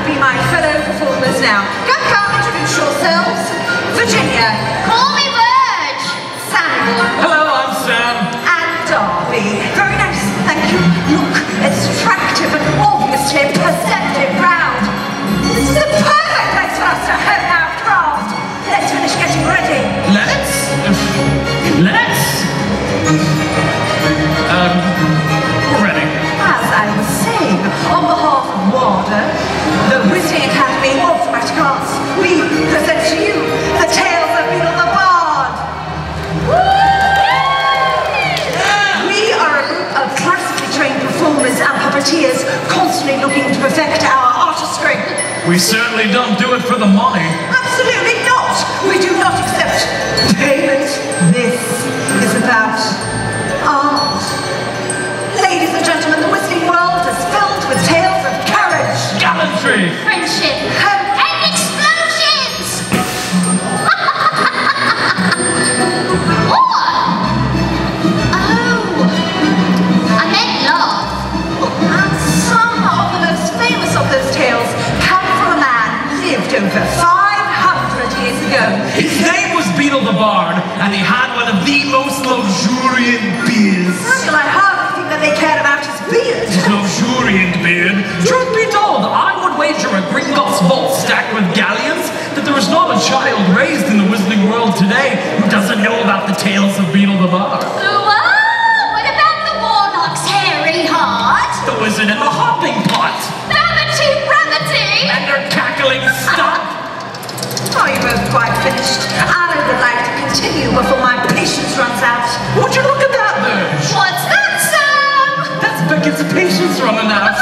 be my fellow performers now. Come, introduce yourselves. Virginia. Call me Verge. Samuel. Hello, I'm Sam. And Darby. Very nice, thank you. Look, attractive and obviously perceptive crowd. This is the perfect place for us to hone our craft. Let's finish getting ready. Let's? We're ready. As I was saying, on behalf of WADA, the Wizarding Academy of Dramatic Arts, we present to you the tales of Beedle the Bard. We are a group of classically trained performers and puppeteers constantly looking to perfect our artistry. We certainly don't do it for the money. Absolutely not! We do not accept payment. This is about art. Ladies and gentlemen, the Wizarding world is filled with tales of courage, Gallantry! Friendship. hope, And explosions! What? Oh. I meant love. and some of the most famous of those tales come from a man who lived over 500 years ago. His name was Beedle the Bard, and he had one of the most luxuriant beards. Samuel, I hardly think that they cared about his beard. His luxuriant beard? Truth be told, I would wager a Gringotts vault stacked with galleons that there is not a child raised in the Wizarding world today who doesn't know about the tales of Beedle the Bard. What about the warlock's hairy heart? The wizard in the hopping pot. Rabbity! And their cackling stump. Oh, you're both quite finished. I would like to continue before my patience runs out. Would you look at that, Verge? What's that, Sam? That's Beckett's patience running out.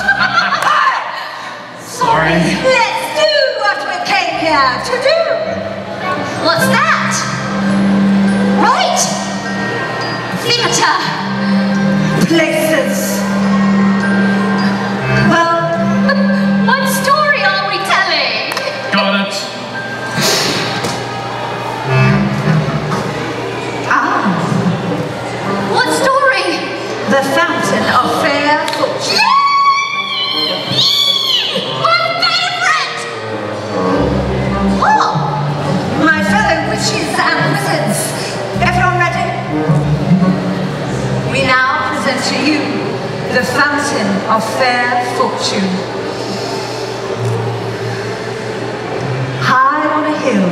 Sorry. Let's do what we came here to do. What's that? Right. Theatre. Places. Well, What story are we telling? Got it. What story? the fountain of fair fortune. My favorite! Oh, My fellow witches and wizards, everyone ready? We now present to you the fountain of fair fortune. High on a hill,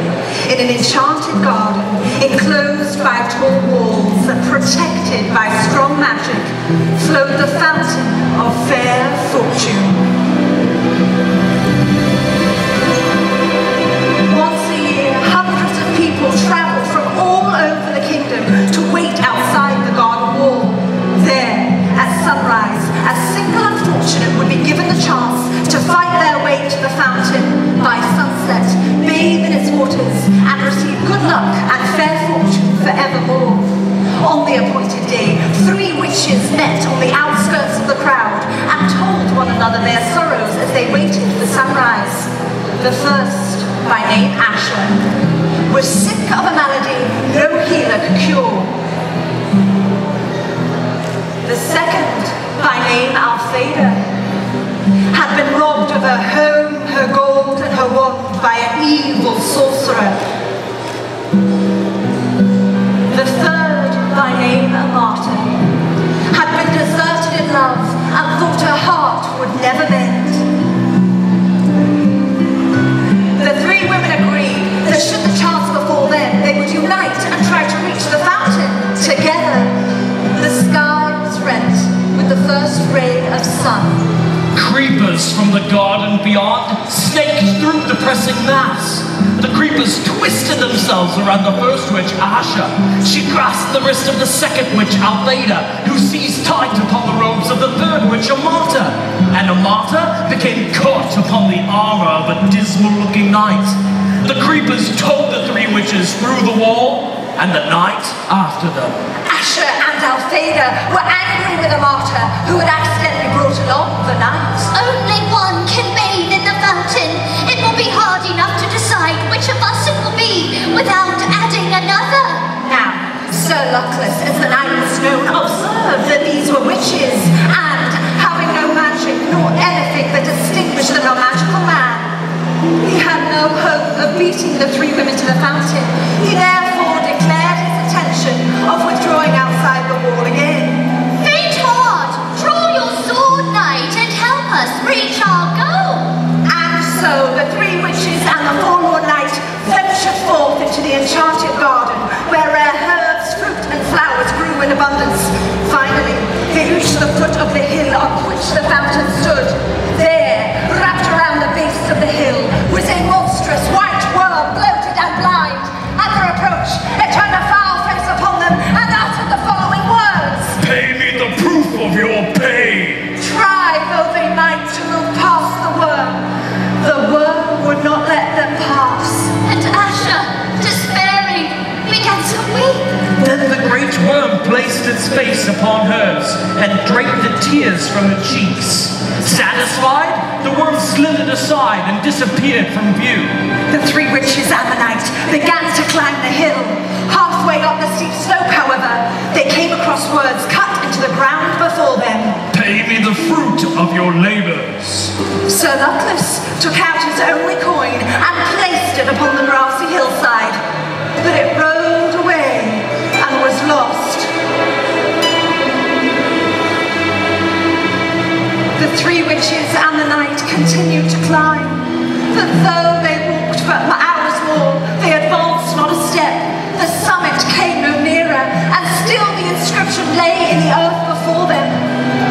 in an enchanted garden, enclosed by tall walls and protected by strong magic, flowed the fountain of fair fortune. Once a year, hundreds of people traveled from all over the kingdom to wait outside the garden wall. There, at sunrise, a single unfortunate would be given the chance to fight their way to the fountain by sunset, bathe in its waters, and receive good luck and fair fortune forevermore. On the appointed day, 3 witches met on the outskirts of the crowd and told one another their sorrows as they waited for sunrise. The first, by name Asha, was sick of a malady no healer could cure. The second, by name Altheda, had been robbed of her home, her gold, and her wand by an evil sorcerer. The third, by name Amata, had been deserted in love and thought her heart would never mend. The 3 women agreed that should the chance befall them, they would unite and try to reach the fountain together. The sky was rent with the first ray of sun. Creepers from the garden beyond snaked through the pressing mass. The creepers twisted themselves around the first witch, Asha. She grasped the wrist of the second witch, Altheda, who seized tight upon the robes of the third witch, Amata. And Amata became caught upon the armor of a dismal-looking knight. The creepers towed the 3 witches through the wall, and the night after them. Asha and Altheda were angry with Amata, who had accidentally brought along the knight. only one can bathe in the fountain. It will be hard enough to decide which of us it will be without adding another. Now, Sir Luckless, as the knight was known, observed that these were witches, and having no magic nor anything that distinguished them from a magical man, the three women to the fountain, he therefore declared his intention of withdrawing outside the wall again. Faint heart, draw your sword, knight, and help us reach our goal. And so the three witches and the forlorn knight ventured forth into the enchanted garden, where rare herbs, fruit, and flowers grew in abundance. Finally, they reached the foot of the hill on which the fountain stood. There, wrapped around the base of the hill, was a monstrous white worm, bloated and blind. At their approach, it turned a foul face upon them and uttered the following words. Pay me the proof of your pain. Try though they might to move past the worm would not let them pass. And Asha, despairing, began to weep. Then the great worm placed its face upon hers and draped the tears from her cheeks. Satisfied, the worm slithered aside and disappeared from view. The three witches and the knight began to climb the hill. Halfway up the steep slope, however, they came across words cut into the ground before them. Pay me the fruit of your labors. Sir Luckless took out his only coin and placed it upon the grassy hillside, but it rolled away and was lost. The three witches and the knight continued to climb, but though they walked for hours more, they advanced not a step. The summit came no nearer, and still the inscription lay in the earth before them.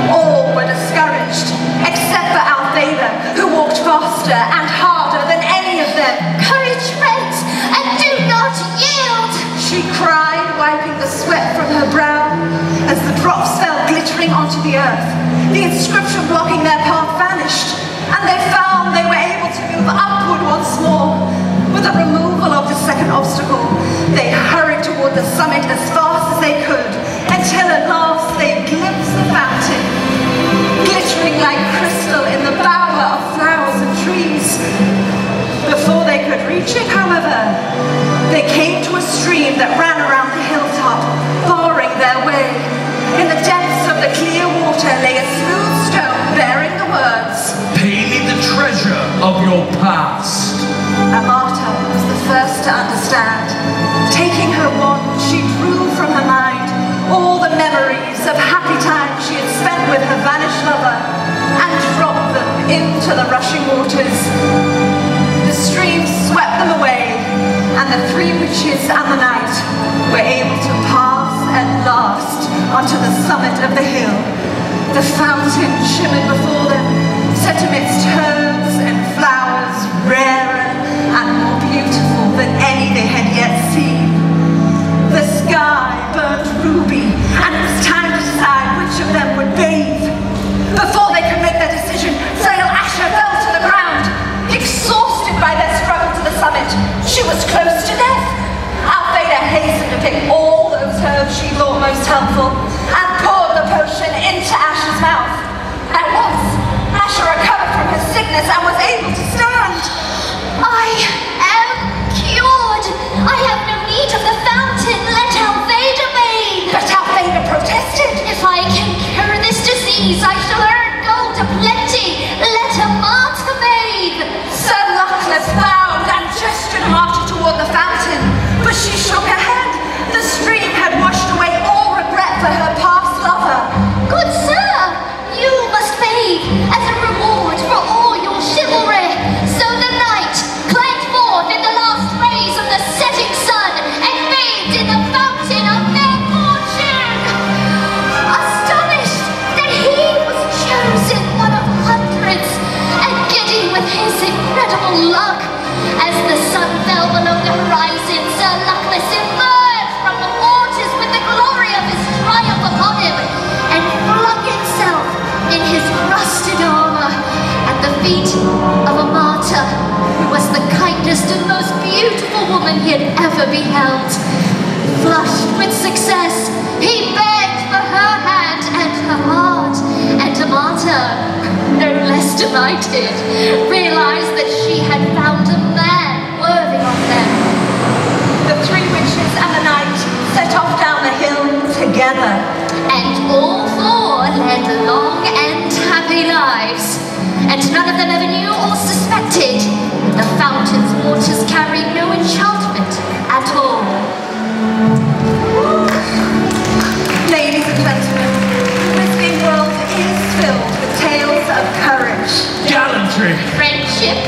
All were discouraged, except for Altheda, who walked faster and harder than any of them. Courage, friends, and do not yield. She cried, wiping the sweat from her brow, as the drops fell glittering onto the earth. The inscription blocking their path vanished, and they found they were able to move upward once more. With the removal of the second obstacle, they hurried toward the summit as fast as they could, until at last they glimpsed the fountain, glittering like crystal in the bower of flowers and trees. Before they could reach it, however, they came to a stream that ran around the hilltop, barring their way. In the depths of the clear water lay a smooth stone bearing the words, Pay me the treasure of your past. Amata was the first to understand. Taking her wand, she drew from her mind all the memories of happy times she had spent with her vanished lover and dropped them into the rushing waters. The stream swept them away, and the three witches and the knight were able to pass at last onto the summit of the hill. The fountain shimmered before them, set amidst herbs and flowers rarer and more beautiful than any they had yet seen. The sky burned ruby, and it was time to decide which of them would bathe. Before they could make their decision, frail Asha fell to the ground, exhausted by their struggle to the summit. She was close to death. Altheda hastened to pick all those herbs she thought most helpful and poured the potion into Asha's mouth. At once, Asha recovered from her sickness and was able to stand. I am cured. I have no need of the fountain. Let Altheda bathe. But Altheda protested. If I can cure this disease, I shall earn gold aplenty. Let Amata bathe. Sir Luckless bowed and gestured Amata toward the fountain, but she shook her head. The stream had washed away all regret for her past lover. Good sir, you must bathe as a reward for all your chivalry. So the knight climbed forth in the last rays of the setting sun and bathed in the fountain of their fortune. Astonished that he was chosen one of hundreds, and giddy with his incredible luck, as the sun fell below the horizon, Sir Luckless emerged from the waters with the glory of his triumph upon him, and flung himself in his rusted armor at the feet of Amata, who was the kindest and most beautiful woman he had ever beheld. Flushed with success, he begged for her hand and her heart, and Amata, no less delighted, realized that she had found a man worthy of them. The three witches and the knight set off down the hill together. And all four led long and happy lives, and none of them ever knew or suspected the fountain fountain's waters carry no enchantment at all. Ladies and gentlemen, the Wizarding world is filled with tales of courage, Gallantry, Friendship,